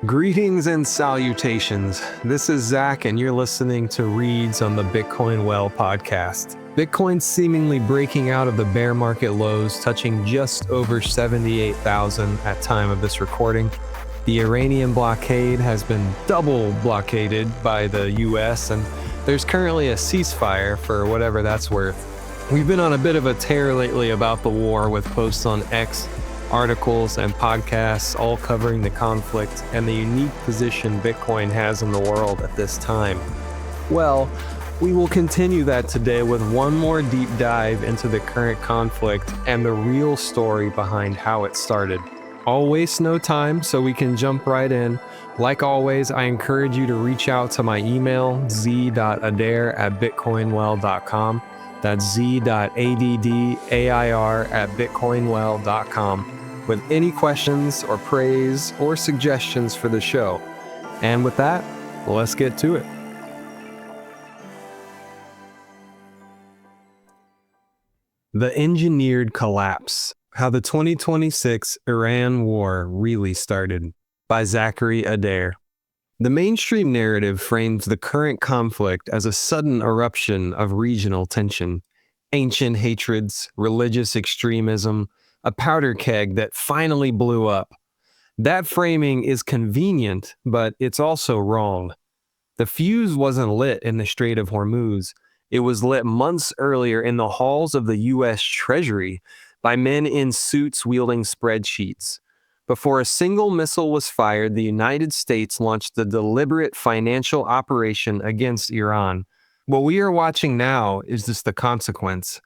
Greetings and salutations. This is Zach, and you're listening to Reads on the Bitcoin Well podcast. Bitcoin seemingly breaking out of the bear market lows, touching just over 78,000 at time of this recording. The Iranian blockade has been double blockaded by the US, and there's currently a ceasefire for whatever that's worth. We've been on a bit of a tear lately about the war, with posts on X, articles, and podcasts all covering the conflict and the unique position Bitcoin has in the world at this time. Well, we will continue that today with one more deep dive into the current conflict and the real story behind how it started. I'll waste no time, so we can jump right in. Like always, I encourage you to reach out to my email, z.adair@bitcoinwell.com. That's z.addair@bitcoinwell.com with any questions or praise or suggestions for the show. And with that, let's get to it. The Engineered Collapse: How the 2026 Iran War Really Started, by Zachary Adair. The mainstream narrative frames the current conflict as a sudden eruption of regional tension, ancient hatreds, religious extremism, a powder keg that finally blew up. That framing is convenient, but it's also wrong. The fuse wasn't lit in the Strait of Hormuz. It was lit months earlier in the halls of the US Treasury by men in suits wielding spreadsheets. Before a single missile was fired, the United States launched a deliberate financial operation against Iran. What we are watching now is just the consequence.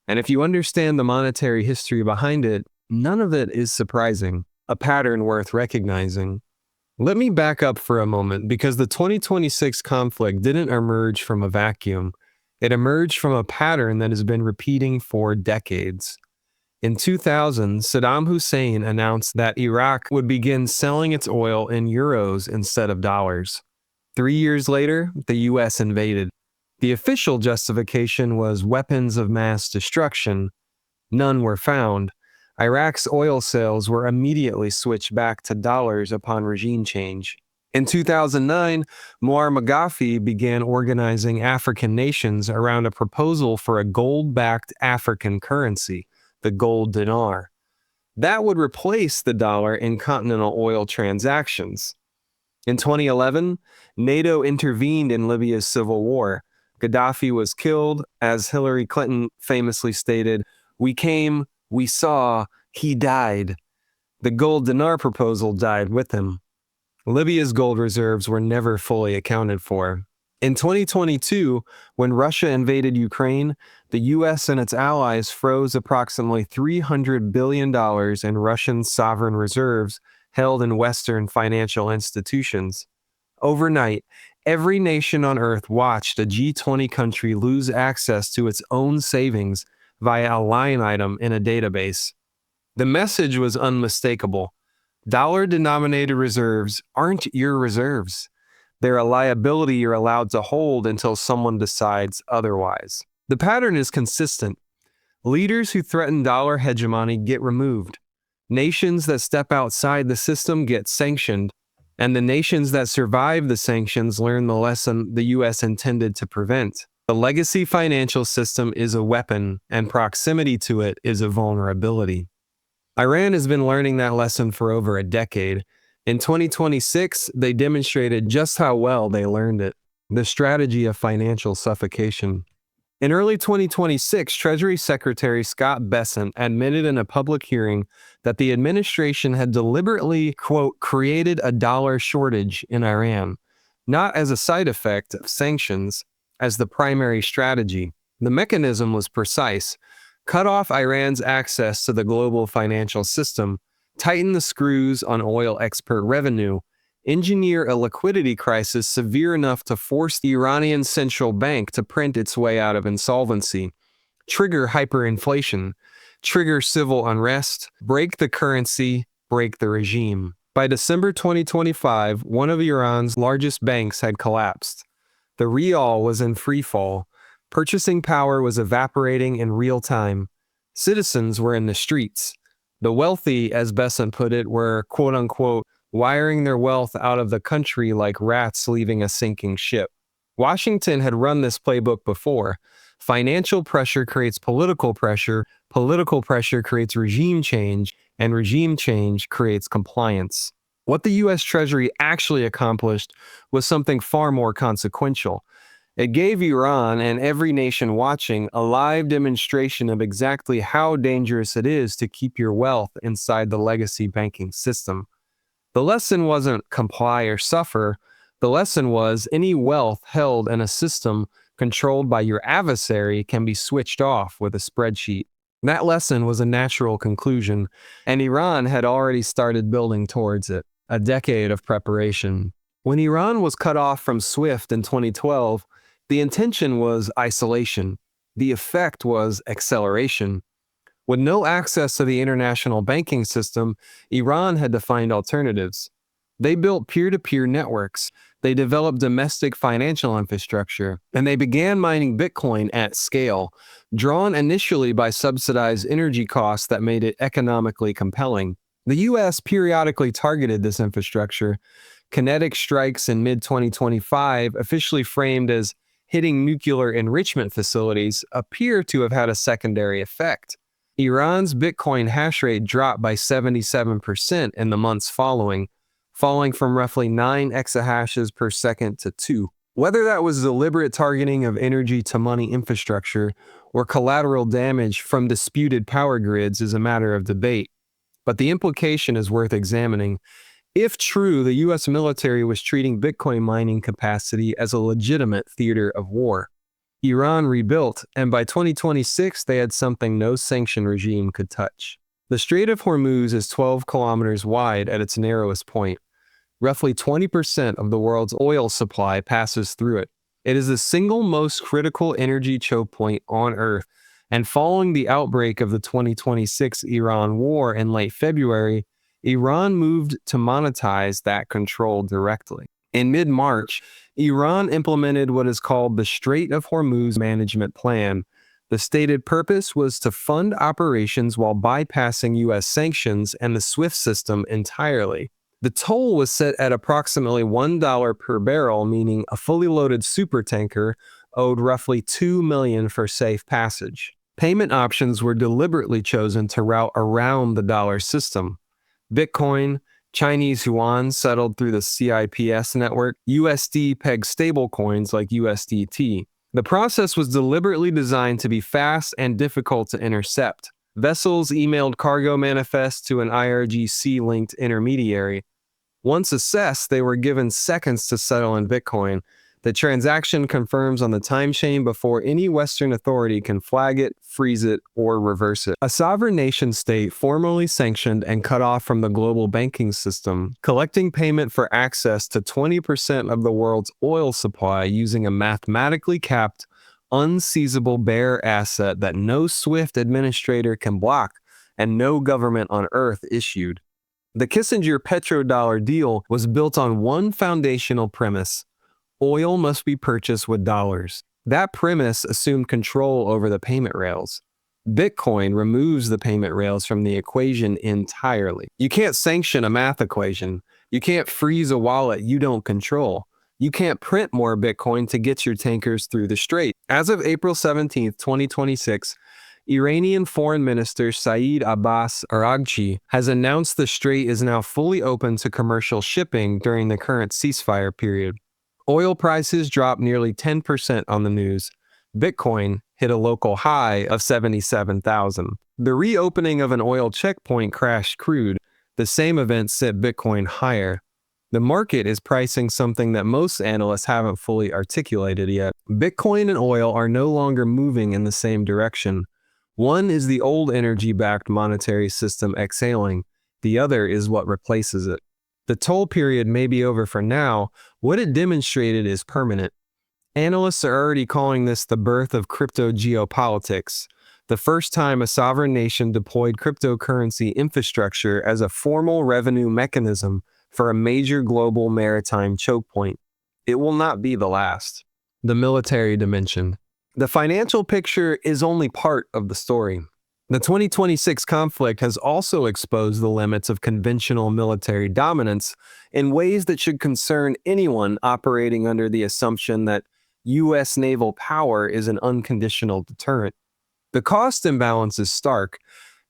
And if you understand the monetary history behind it, none of it is surprising, a pattern worth recognizing. Let me back up for a moment, because the 2026 conflict didn't emerge from a vacuum. It emerged from a pattern that has been repeating for decades. In 2000, Saddam Hussein announced that Iraq would begin selling its oil in euros instead of dollars. 3 years later, the US invaded. The official justification was weapons of mass destruction. None were found. Iraq's oil sales were immediately switched back to dollars upon regime change. In 2009, Muammar Gaddafi began organizing African nations around a proposal for a gold-backed African currency, the gold dinar. That would replace the dollar in continental oil transactions. In 2011, NATO intervened in Libya's civil war. Gaddafi was killed. As Hillary Clinton famously stated, "We came, we saw, he died." The gold dinar proposal died with him. Libya's gold reserves were never fully accounted for. In 2022, when Russia invaded Ukraine, the US and its allies froze approximately $300 billion in Russian sovereign reserves held in Western financial institutions. Overnight, every nation on Earth watched a G20 country lose access to its own savings via a line item in a database. The message was unmistakable. Dollar-denominated reserves aren't your reserves. They're a liability you're allowed to hold until someone decides otherwise. The pattern is consistent. Leaders who threaten dollar hegemony get removed. Nations that step outside the system get sanctioned. And the nations that survive the sanctions learn the lesson the US intended to prevent. The legacy financial system is a weapon, and proximity to it is a vulnerability. Iran has been learning that lesson for over a decade. In 2026, they demonstrated just how well they learned it: the strategy of financial suffocation. In early 2026, Treasury Secretary Scott Besant admitted in a public hearing that the administration had deliberately, quote, created a dollar shortage in Iran, not as a side effect of sanctions, as the primary strategy. The mechanism was precise: cut off Iran's access to the global financial system, tighten the screws on oil export revenue, engineer a liquidity crisis severe enough to force the Iranian central bank to print its way out of insolvency, trigger hyperinflation, trigger civil unrest, break the currency, break the regime. By December 2025, one of Iran's largest banks had collapsed. The rial was in free fall. Purchasing power was evaporating in real time. Citizens were in the streets. The wealthy, as Besant put it, were, quote-unquote, wiring their wealth out of the country like rats leaving a sinking ship. Washington had run this playbook before. Financial pressure creates political pressure creates regime change, and regime change creates compliance. What the US Treasury actually accomplished was something far more consequential. It gave Iran and every nation watching a live demonstration of exactly how dangerous it is to keep your wealth inside the legacy banking system. The lesson wasn't comply or suffer. The lesson was any wealth held in a system controlled by your adversary can be switched off with a spreadsheet. That lesson was a natural conclusion, and Iran had already started building towards it, a decade of preparation. When Iran was cut off from SWIFT in 2012, the intention was isolation. The effect was acceleration. With no access to the international banking system, Iran had to find alternatives. They built peer-to-peer networks, they developed domestic financial infrastructure, and they began mining Bitcoin at scale, drawn initially by subsidized energy costs that made it economically compelling. The US periodically targeted this infrastructure. Kinetic strikes in mid-2025, officially framed as hitting nuclear enrichment facilities, appear to have had a secondary effect. Iran's Bitcoin hash rate dropped by 77% in the months following, falling from roughly 9 exahashes per second to 2. Whether that was deliberate targeting of energy to money infrastructure or collateral damage from disputed power grids is a matter of debate, but the implication is worth examining. If true, the US military was treating Bitcoin mining capacity as a legitimate theater of war. Iran rebuilt, and by 2026 they had something no sanction regime could touch. The Strait of Hormuz is 12 kilometers wide at its narrowest point. Roughly 20% of the world's oil supply passes through it. It is the single most critical energy choke point on Earth, and following the outbreak of the 2026 Iran war in late February, Iran moved to monetize that control directly. In mid-March, Iran implemented what is called the Strait of Hormuz Management Plan. The stated purpose was to fund operations while bypassing US sanctions and the SWIFT system entirely. The toll was set at approximately $1 per barrel, meaning a fully loaded supertanker owed roughly $2 million for safe passage. Payment options were deliberately chosen to route around the dollar system. Bitcoin, Chinese yuan settled through the CIPS network, USD pegged stablecoins like USDT. The process was deliberately designed to be fast and difficult to intercept. Vessels emailed cargo manifests to an IRGC-linked intermediary. Once assessed, they were given seconds to settle in Bitcoin. The transaction confirms on the time chain before any Western authority can flag it, freeze it, or reverse it. A sovereign nation-state formally sanctioned and cut off from the global banking system, collecting payment for access to 20% of the world's oil supply using a mathematically capped, unseizable bearer asset that no SWIFT administrator can block and no government on Earth issued. The Kissinger Petrodollar deal was built on one foundational premise: oil must be purchased with dollars. That premise assumed control over the payment rails. Bitcoin removes the payment rails from the equation entirely. You can't sanction a math equation. You can't freeze a wallet you don't control. You can't print more Bitcoin to get your tankers through the strait. As of April 17, 2026, Iranian Foreign Minister Saeed Abbas Araghchi has announced the strait is now fully open to commercial shipping during the current ceasefire period. Oil prices dropped nearly 10% on the news. Bitcoin hit a local high of 77,000. The reopening of an oil checkpoint crashed crude. The same event sent Bitcoin higher. The market is pricing something that most analysts haven't fully articulated yet. Bitcoin and oil are no longer moving in the same direction. One is the old energy-backed monetary system exhaling. The other is what replaces it. The toll period may be over for now. What it demonstrated is permanent. Analysts are already calling this the birth of crypto geopolitics, the first time a sovereign nation deployed cryptocurrency infrastructure as a formal revenue mechanism for a major global maritime choke point. It will not be the last. The military dimension. The financial picture is only part of the story. The 2026 conflict has also exposed the limits of conventional military dominance in ways that should concern anyone operating under the assumption that U.S. naval power is an unconditional deterrent. The cost imbalance is stark.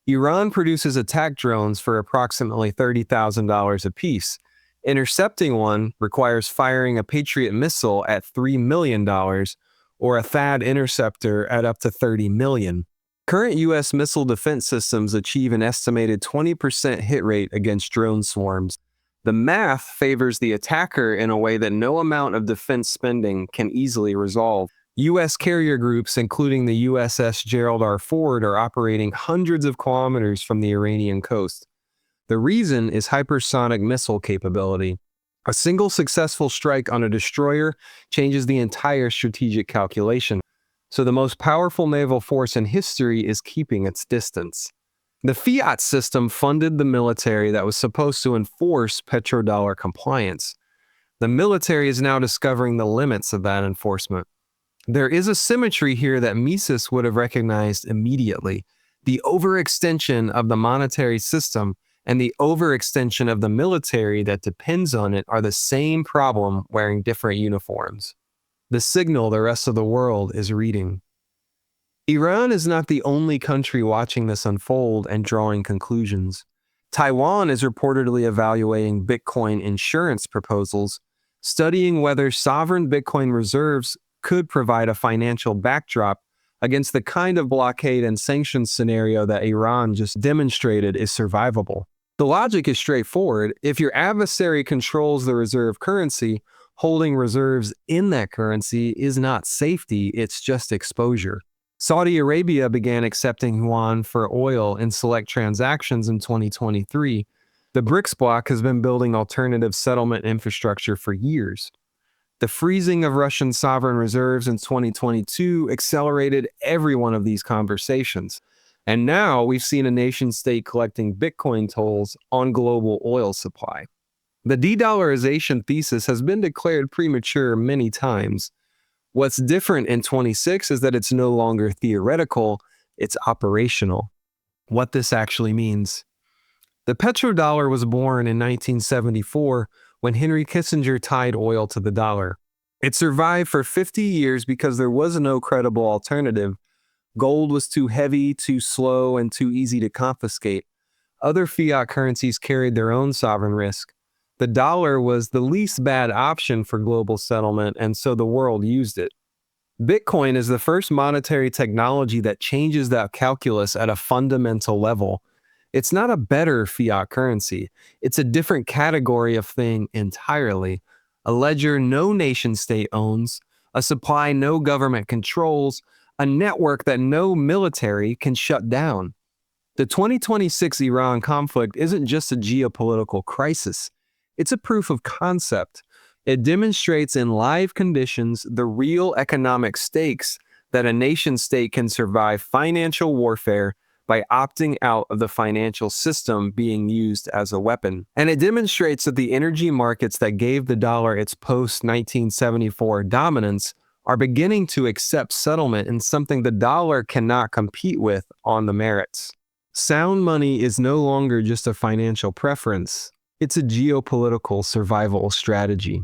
Iran produces attack drones for approximately $30,000 apiece. Intercepting one requires firing a Patriot missile at $3 million or a THAAD interceptor at up to $30 million. Current U.S. missile defense systems achieve an estimated 20% hit rate against drone swarms. The math favors the attacker in a way that no amount of defense spending can easily resolve. U.S. carrier groups, including the USS Gerald R. Ford, are operating hundreds of kilometers from the Iranian coast. The reason is hypersonic missile capability. A single successful strike on a destroyer changes the entire strategic calculation. So the most powerful naval force in history is keeping its distance. The fiat system funded the military that was supposed to enforce petrodollar compliance. The military is now discovering the limits of that enforcement. There is a symmetry here that Mises would have recognized immediately. The overextension of the monetary system and the overextension of the military that depends on it are the same problem wearing different uniforms. The signal the rest of the world is reading. Iran is not the only country watching this unfold and drawing conclusions. Taiwan is reportedly evaluating Bitcoin insurance proposals, studying whether sovereign Bitcoin reserves could provide a financial backdrop against the kind of blockade and sanctions scenario that Iran just demonstrated is survivable. The logic is straightforward. If your adversary controls the reserve currency, holding reserves in that currency is not safety, it's just exposure. Saudi Arabia began accepting yuan for oil in select transactions in 2023. The BRICS bloc has been building alternative settlement infrastructure for years. The freezing of Russian sovereign reserves in 2022 accelerated every one of these conversations. And now we've seen a nation-state collecting Bitcoin tolls on global oil supply. The de-dollarization thesis has been declared premature many times. What's different in 26 is that it's no longer theoretical, it's operational. What this actually means. The petrodollar was born in 1974 when Henry Kissinger tied oil to the dollar. It survived for 50 years because there was no credible alternative. Gold was too heavy, too slow, and too easy to confiscate. Other fiat currencies carried their own sovereign risk. The dollar was the least bad option for global settlement, and so the world used it. Bitcoin is the first monetary technology that changes that calculus at a fundamental level. It's not a better fiat currency. It's a different category of thing entirely. A ledger no nation-state owns, a supply no government controls, a network that no military can shut down. The 2026 Iran conflict isn't just a geopolitical crisis. It's a proof of concept. It demonstrates in live conditions the real economic stakes that a nation-state can survive financial warfare by opting out of the financial system being used as a weapon. And it demonstrates that the energy markets that gave the dollar its post-1974 dominance are beginning to accept settlement in something the dollar cannot compete with on the merits. Sound money is no longer just a financial preference. It's a geopolitical survival strategy.